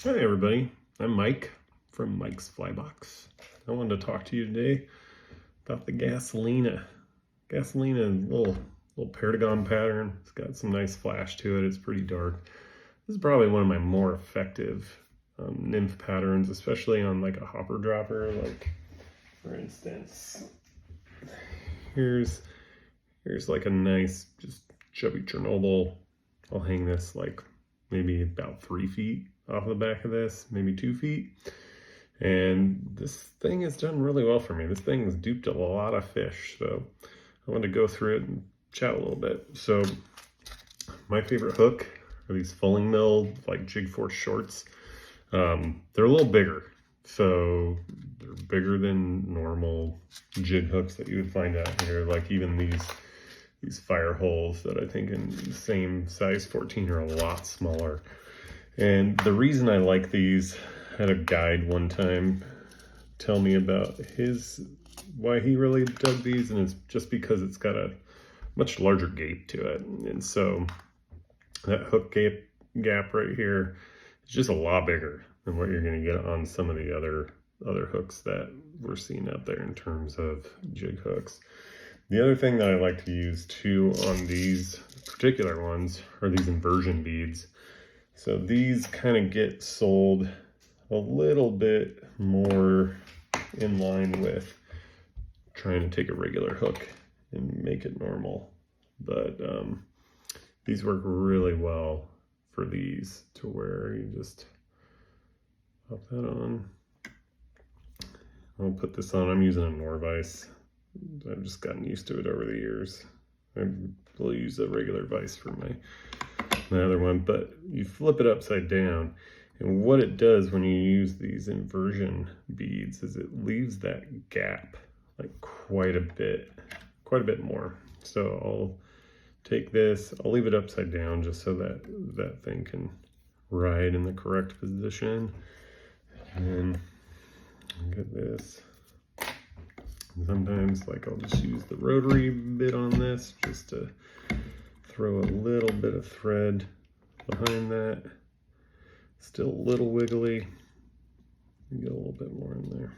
Hi everybody, I'm Mike from Mikesflybox. I wanted to talk to you today about the gasolina. Gasolina, little perdigon pattern. It's got some nice flash to it. It's pretty dark. This is probably one of my more effective nymph patterns, especially on like a hopper dropper. Like for instance, here's like a nice just chubby Chernobyl. I'll hang this like maybe about 3 feet off the back of this, maybe 2 feet. And this thing has done really well for me. This thing has duped a lot of fish. So I wanted to go through it and chat a little bit. So my favorite hook are these fulling mill, like jig force shorts. They're a little bigger. So they're bigger than normal jig hooks that you would find out here. Like even these fire holes that I think in the same size 14 are a lot smaller. And the reason I like these, I had a guide one time tell me about why he really dug these, and it's just because it's got a much larger gape to it. And so that hook gap right here is just a lot bigger than what you're going to get on some of the other hooks that we're seeing out there in terms of jig hooks. The other thing that I like to use too on these particular ones are these inversion beads. So these kind of get sold a little bit more in line with trying to take a regular hook and make it normal. But these work really well for these, to where you just pop that on. I'll put this on. I'm using a Norvise. I've just gotten used to it over the years. I will use a regular vise for my other one, but you flip it upside down, and what it does when you use these inversion beads is it leaves that gap like quite a bit more. So I'll take this, I'll leave it upside down just so that thing can ride in the correct position, and get this. Sometimes like I'll just use the rotary bit on this just to throw a little bit of thread behind that. Still a little wiggly. Get a little bit more in there.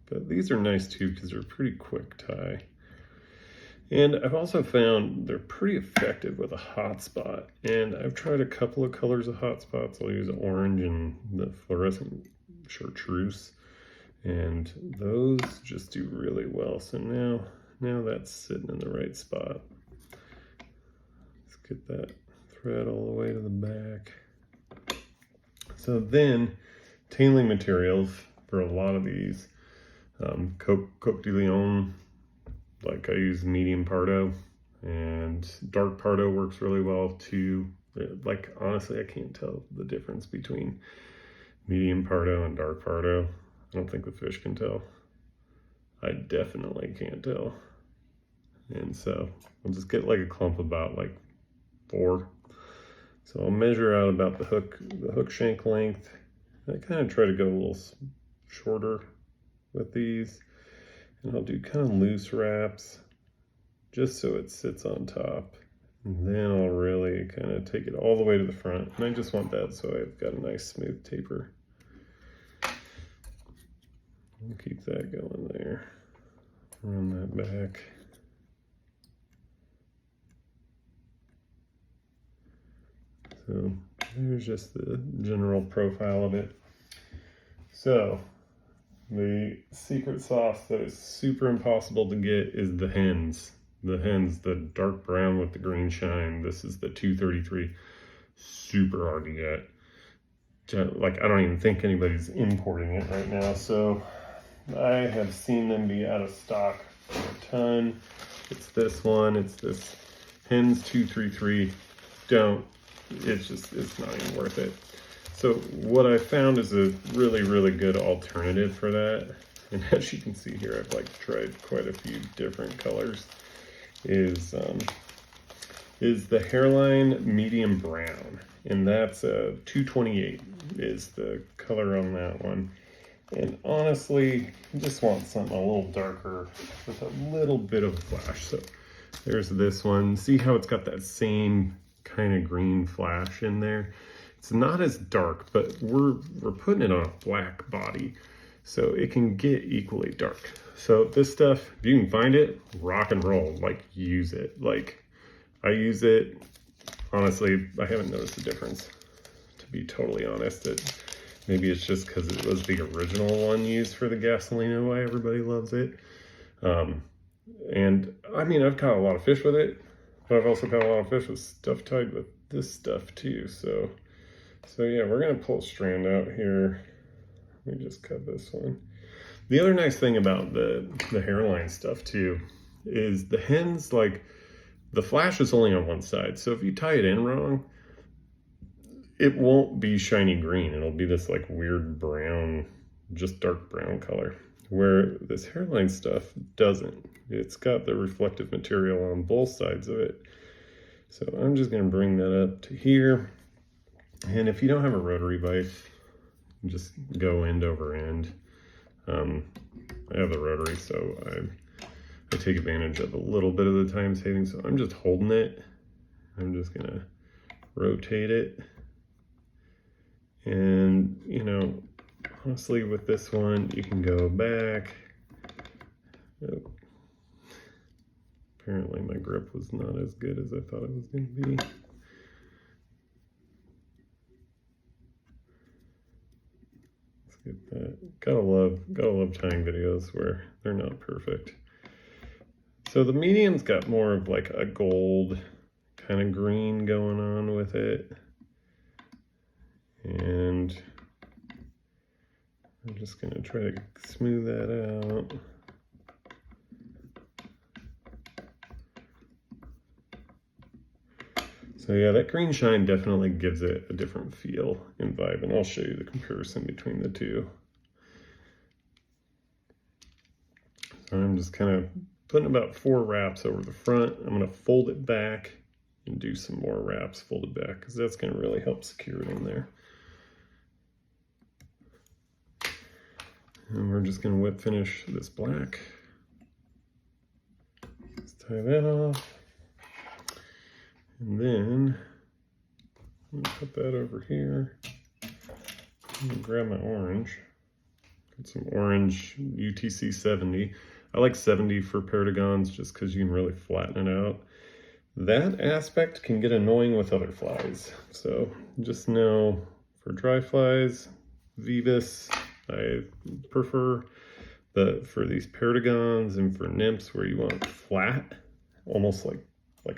But these are nice too because they're pretty quick tie. And I've also found they're pretty effective with a hotspot. And I've tried a couple of colors of hotspots. I'll use orange and the fluorescent chartreuse. And those just do really well. So now that's sitting in the right spot. Let's get that thread all the way to the back. So then, tailing materials for a lot of these, Coq de Leon, like I use medium Pardo, and dark Pardo works really well too. Like honestly, I can't tell the difference between medium Pardo and dark Pardo. I don't think the fish can tell. I definitely can't tell. And so I'll just get like a clump about like 4. So I'll measure out about the hook shank length. I kind of try to go a little shorter with these. And I'll do kind of loose wraps just so it sits on top. And then I'll really kind of take it all the way to the front. And I just want that so I've got a nice smooth taper. I'll keep that going there. Run that back. So there's just the general profile of it. So the secret sauce that is super impossible to get is the hens. The dark brown with the green shine. This is the 233. Super hard to get. Like I don't even think anybody's importing it right now. So I have seen them be out of stock for a ton. It's this one. It's this hens 233. It's not even worth it. So what I found is a really, really good alternative for that. And as you can see here, I've like tried quite a few different colors. Is the hairline medium brown, and that's a 228 is the color on that one. And honestly, I just want something a little darker with a little bit of flash. So there's this one. See how it's got that same kind of green flash in there. It's not as dark, but we're putting it on a black body, so it can get equally dark. So this stuff, if you can find it, rock and roll, like use it. Like I use it, honestly, I haven't noticed a difference, to be totally honest. Maybe it's just because it was the original one used for the gasolina, why everybody loves it. And I mean, I've caught a lot of fish with it, but I've also caught a lot of fish with stuff tied with this stuff too. So yeah, we're gonna pull a strand out here. Let me just cut this one. The other nice thing about the hairline stuff too is the hens, like the flash is only on one side. So if you tie it in wrong, it won't be shiny green. It'll be this like weird brown, just dark brown color. Where this hairline stuff doesn't. It's got the reflective material on both sides of it. So I'm just gonna bring that up to here. And if you don't have a rotary vise, just go end over end. I have the rotary, so I take advantage of a little bit of the time saving. So I'm just holding it. I'm just gonna rotate it. And you know, honestly, with this one, you can go back. Oh. Apparently my grip was not as good as I thought it was going to be. Let's get that. Gotta love tying videos where they're not perfect. So the medium's got more of like a gold kind of green going on with it. And I'm just going to try to smooth that out. So yeah, that green shine definitely gives it a different feel and vibe, and I'll show you the comparison between the two. So I'm just kind of putting about 4 wraps over the front. I'm going to fold it back and do some more wraps folded back, because that's going to really help secure it in there. And we're just going to whip finish this black. Let's tie that off. And then I'm gonna put that over here. I'm gonna grab my orange. Got some orange UTC 70. I like 70 for perdigons just because you can really flatten it out. That aspect can get annoying with other flies. So just know for dry flies, Vivus, I prefer. But for these perdigons and for nymphs where you want flat, almost like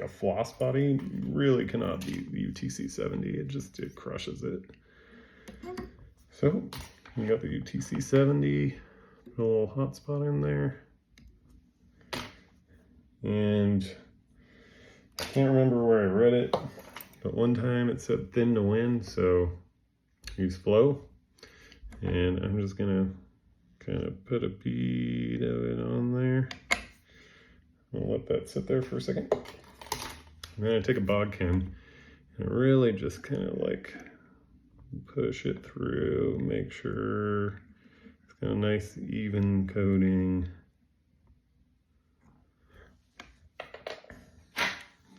a floss body, you really cannot beat the UTC 70. It crushes it. So you got the UTC 70, put a little hot spot in there. And I can't remember where I read it, but one time it said thin to win, so use flow. And I'm just gonna kind of put a bead of it on there. I'll let that sit there for a second. I'm gonna take a bodkin and really just kind of like push it through, make sure it's got a nice even coating.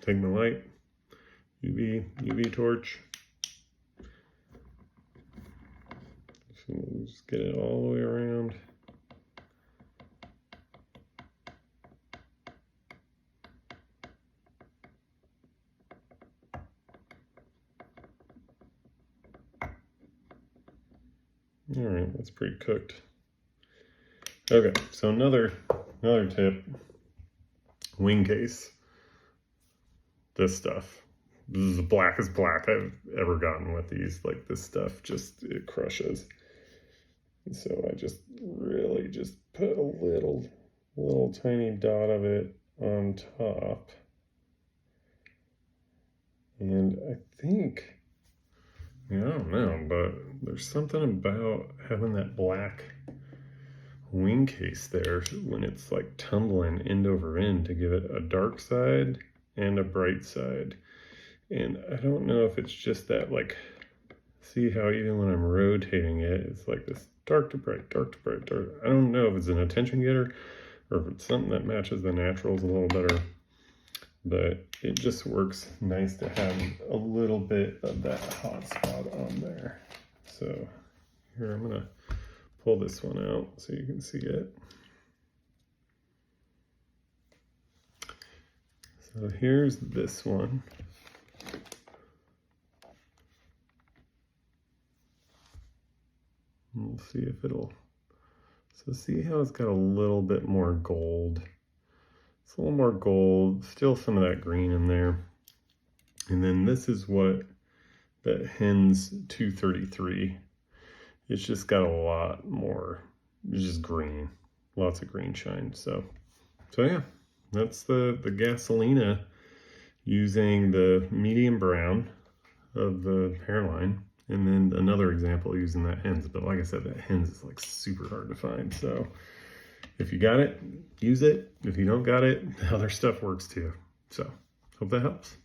Take my light, UV torch. So we'll just get it all the way around. All right, that's pretty cooked. Okay, so another tip, wing case. This stuff. This is the blackest black I've ever gotten with these. Like this stuff just, it crushes. And so I just really just put a little tiny dot of it on top. And I think, I don't know, but there's something about having that black wing case there when it's like tumbling end over end to give it a dark side and a bright side. And I don't know if it's just that, like, see how even when I'm rotating it, it's like this dark to bright, dark to bright, dark. I don't know if it's an attention getter or if it's something that matches the naturals a little better. but it just works nice to have a little bit of that hot spot on there. So here, I'm gonna pull this one out so you can see it. So here's this one. We'll see if it'll, so see how it's got a little bit more gold. It's a little more gold, still some of that green in there. And then this is what that Hens 233. It's just got a lot more, it's just green, lots of green shine. So yeah, that's the gasolina using the medium brown of the hairline. And then another example using that Hens, but like I said, that Hens is like super hard to find. So if you got it, use it. If you don't got it, the other stuff works too. So hope that helps.